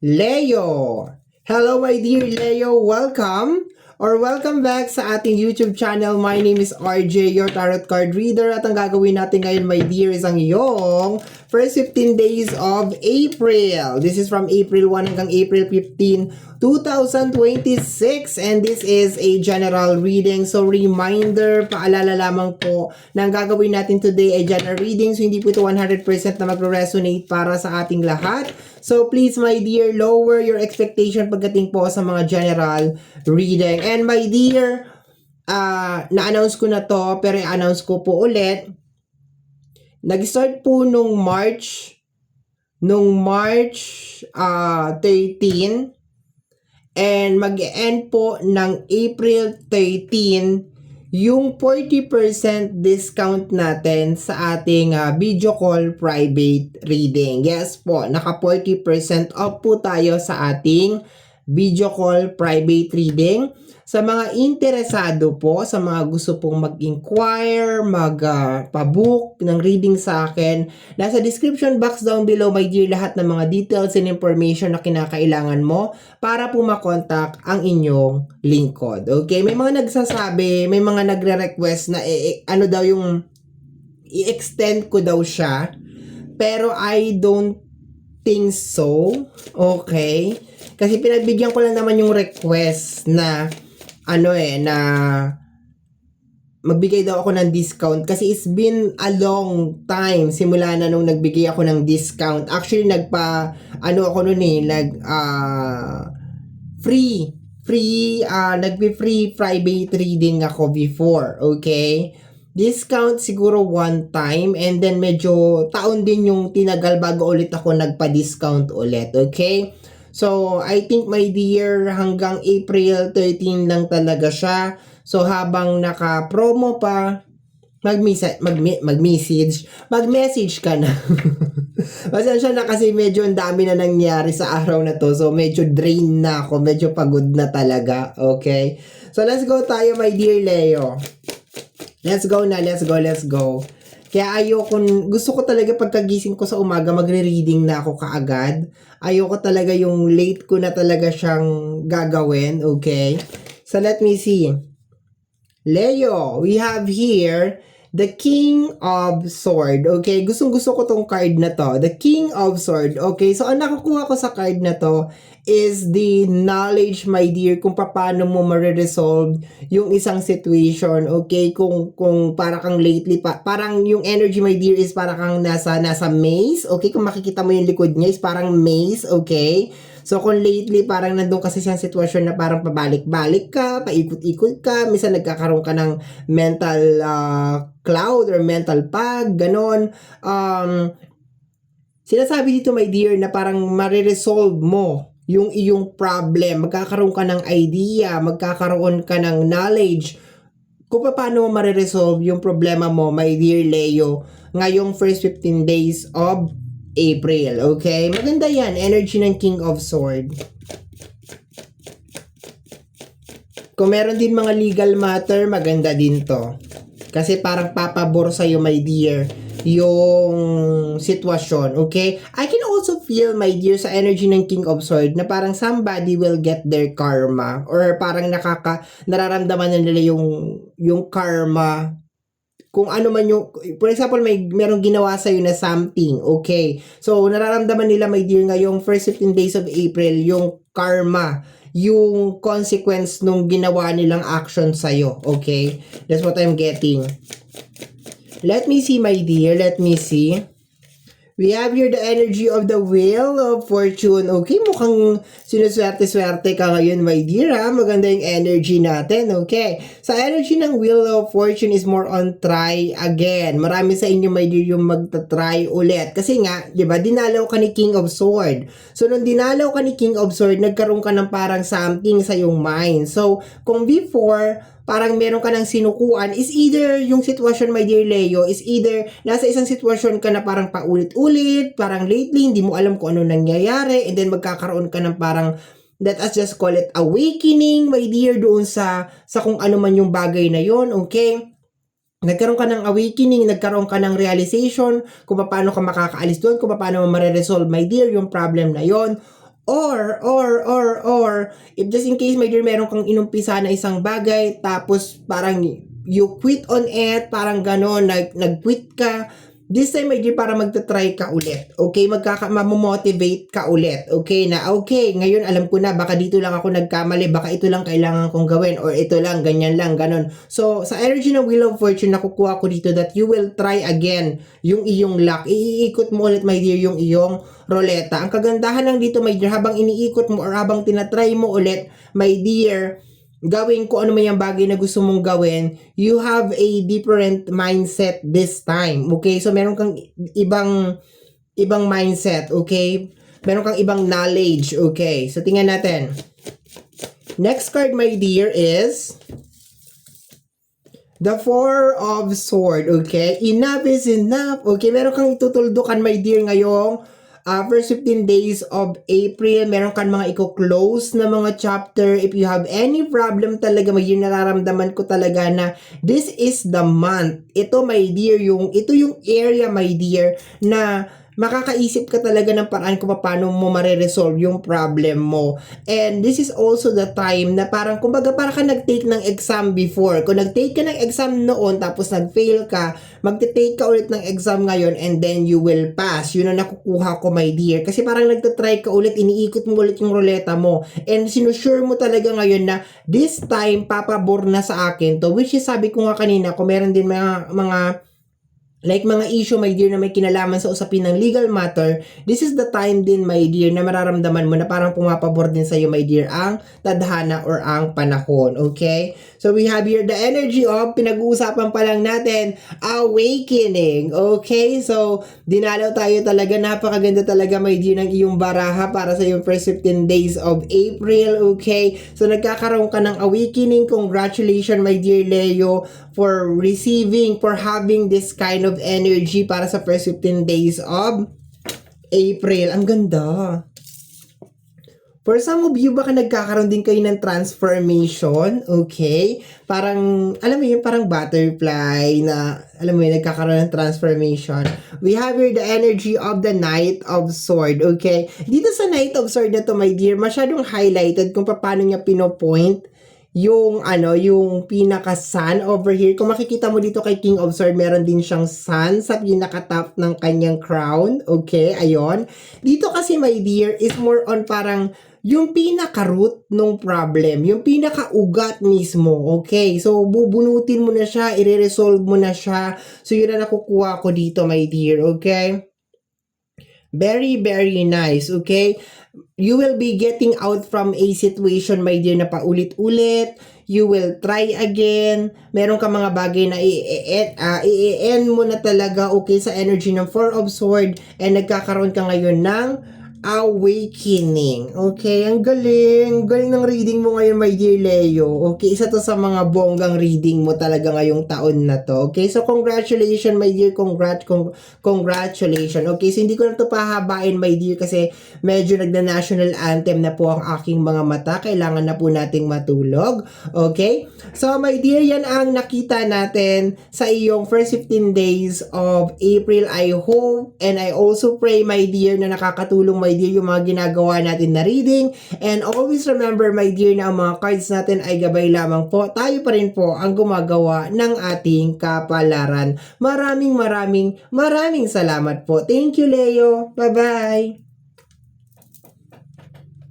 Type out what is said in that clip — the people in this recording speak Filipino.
Leo. Hello my dear Leo, welcome back sa ating YouTube channel. My name is RJ, your tarot card reader, at ang gagawin natin ngayon my dear is ang iyong first 15 days of April. This is from April 1 hanggang April 15, 2026, and this is a general reading. So reminder, paalala lamang po na ang gagawin natin today ay general reading, so hindi po ito 100% na magre-resonate para sa ating lahat. So please my dear, lower your expectation pagdating po sa mga general reading. And my dear, na-announce ko na to, pero i-announce ko po ulit. Nag-start po nung March 13, and mag-end po ng April 13 yung 40% discount natin sa ating video call private reading. Yes po, naka 40% off po tayo sa ating video call private reading. Sa mga interesado po, sa mga gusto pong mag-inquire, mag-pabook ng reading sa akin, nasa description box down below, my dear, lahat ng mga details and information na kinakailangan mo para po makontak ang inyong lingkod. Okay? May mga nagsasabi, may mga nagre-request na ano daw yung i-extend ko daw siya, pero I don't think so. Okay? Kasi pinagbigyan ko lang naman yung request na na magbigay daw ako ng discount kasi it's been a long time simula na nung nagbigay ako ng discount. Actually nagpi-free private reading ako before, okay? Discount siguro one time, and then medyo taon din yung tinagal bago ulit ako nagpa-discount ulit, okay? So, I think my dear, hanggang April 13 lang talaga siya. So, habang naka-promo pa, mag-message ka na. Pasensya na kasi medyo ang dami na nangyari sa araw na to. So, medyo drain na ako. Medyo pagod na talaga. Okay? So, let's go tayo, my dear Leo. Let's go na. Let's go. Kaya gusto ko talaga pagkagising ko sa umaga, magre-reading na ako kaagad. Ayoko talaga yung late ko na talaga siyang gagawin, okay? So let me see. Leo, we have here the King of Sword, okay? Gustong-gusto ko tong card na to, the King of Sword, okay? So ang nakukuha ko sa card na to is the knowledge, my dear, kung paano mo ma-resolve yung isang situation, okay? Kung para kang lately, parang yung energy, my dear, is para kang nasa maze, okay? Kung makikita mo yung likod niya, is parang maze, okay? So, kung lately, parang nandun kasi siyang sitwasyon na parang pabalik-balik ka, paikot-ikot ka, minsan nagkakaroon ka ng mental cloud or mental fog, ganon. Sinasabi dito, my dear, na parang mariresolve mo yung iyong problem, magkakaroon ka ng idea, magkakaroon ka ng knowledge kung paano mo mariresolve yung problema mo, my dear Leo, ngayong first 15 days of April, okay? Maganda yan, energy ng King of Sword. Kung meron din mga legal matter, maganda din to. Kasi parang papabor sa'yo, my dear, yung sitwasyon, okay? I can also feel, my dear, sa energy ng King of Sword na parang somebody will get their karma, or parang nararamdaman na nila yung karma, kung ano man yung, for example, merong ginawa sa'yo na something, okay? So, nararamdaman nila, my dear, ngayong first 15 days of April, yung karma, yung consequence nung ginawa nilang action sa'yo, okay? That's what I'm getting. Let me see, my dear. Let me see. We have here the energy of the Wheel of Fortune. Okay, mukhang sinuswerte-swerte ka ngayon, my dear, ha? Maganda yung energy natin, okay? Sa energy ng Wheel of Fortune is more on try again. Marami sa inyo, my dear, yung magta-try ulit. Kasi nga, di ba, dinalaw ka ni King of Sword. So, nung dinalaw ka ni King of Sword, nagkaroon ka ng parang something sa yung mind. So, kung before, parang meron ka ng sinukuan, is either yung sitwasyon, my dear Leo, is either nasa isang sitwasyon ka na parang paulit-ulit, parang lately, hindi mo alam kung ano nangyayari, and then magkakaroon ka ng parang, let us just call it awakening, my dear, doon sa kung ano man yung bagay na yon, okay? Nagkaroon ka ng awakening, nagkaroon ka ng realization kung paano ka makakaalis doon, kung paano mo ma-resolve, my dear, yung problem na yon. Or, if just in case, my dear, meron kang inumpisa na isang bagay, tapos parang you quit on it, parang gano'n, nag-quit ka, this time, my dear, para magta-try ka ulit. Okay? Mamomotivate ka ulit. Okay? Na, okay, ngayon alam ko na, baka dito lang ako nagkamali, baka ito lang kailangan kong gawin, or ito lang, ganyan lang, ganon. So, sa energy ng Wheel of Fortune, nakukuha ko dito that you will try again yung iyong luck. Iikot mo ulit, my dear, yung iyong roleta. Ang kagandahan lang dito, my dear, habang iniikot mo or habang tinatry mo ulit, my dear, gawin ko ano man yung bagay na gusto mong gawin, you have a different mindset this time. Okay? So, meron kang ibang mindset. Okay? Meron kang ibang knowledge. Okay? So, tingnan natin. Next card, my dear, is the Four of Swords. Okay? Enough is enough. Okay? Meron kang itutuldukan, my dear, ngayong first 15 days of April, meron kang mga i-close na mga chapter. If you have any problem talaga, may nararamdaman ko talaga na this is the month. Ito, my dear, ito yung area, my dear, na makakaisip ka talaga ng paraan kung paano mo mare-resolve yung problem mo. And this is also the time na parang, kumbaga, parang ka nag-take ng exam before. Kung nag-take ka ng exam noon, tapos nag-fail ka, magte-take ka ulit ng exam ngayon, and then you will pass. Yun ang nakukuha ko, my dear. Kasi parang nagtatry ka ulit, iniikot mo ulit yung ruleta mo. And sinusure mo talaga ngayon na this time, papabor na sa akin to. Which is, sabi ko nga kanina, kung meron din mga issue, my dear, na may kinalaman sa usapin ng legal matter, this is the time din, my dear, na mararamdaman mo na parang pumapabor din sa'yo, my dear, ang tadhana or ang panahon. Okay? So, we have here the energy of, pinag-uusapan pa lang natin, awakening. Okay? So, dinalaw tayo talaga. Napakaganda talaga, my dear, ng iyong baraha para sa iyong first 15 days of April. Okay? So, nagkakaroon ka ng awakening. Congratulations, my dear Leo, for having this kind of energy para sa first 15 days of April. Ang ganda. For some of you, baka nagkakaroon din kayo ng transformation, okay? Parang, alam mo yun, parang butterfly na, alam mo yun, nagkakaroon ng transformation. We have here the energy of the Knight of Sword, okay? Dito sa Knight of Sword na to, my dear, masyadong highlighted kung paano niya pinopoint yung pinaka-sun over here. Kung makikita mo dito kay King of Swords, meron din siyang sun sa pinaka-top ng kanyang crown. Okay, ayon. Dito kasi, my dear, is more on parang yung pinaka-root ng problem, yung pinaka-ugat mismo. Okay, so bubunutin mo na siya, i-resolve mo na siya. So yun na nakukuha ko dito, my dear. Okay? Very, very nice. Okay? You will be getting out from a situation, my dear, na paulit-ulit. You will try again. Meron ka mga bagay na i-end mo na talaga, okay, sa energy ng Four of Swords, and nagkakaroon ka ngayon ng awakening. Okay, ang galing. Galing ng reading mo ngayon, my dear Leo. Okay, isa to sa mga bonggang reading mo talaga ngayong taon na to. Okay, so congratulations, my dear. Congratulations. Okay, so hindi ko na to pahabain, my dear, kasi medyo nagna-national anthem na po ang aking mga mata. Kailangan na po nating matulog. Okay, so my dear, yan ang nakita natin sa iyong first 15 days of April. I hope and I also pray, my dear, na nakakatulong, my dear, yung mga ginagawa natin na reading. And always remember, my dear, na ang mga cards natin ay gabay lamang po. Tayo pa rin po ang gumagawa ng ating kapalaran. Maraming salamat po. Thank you, Leo. Bye-bye.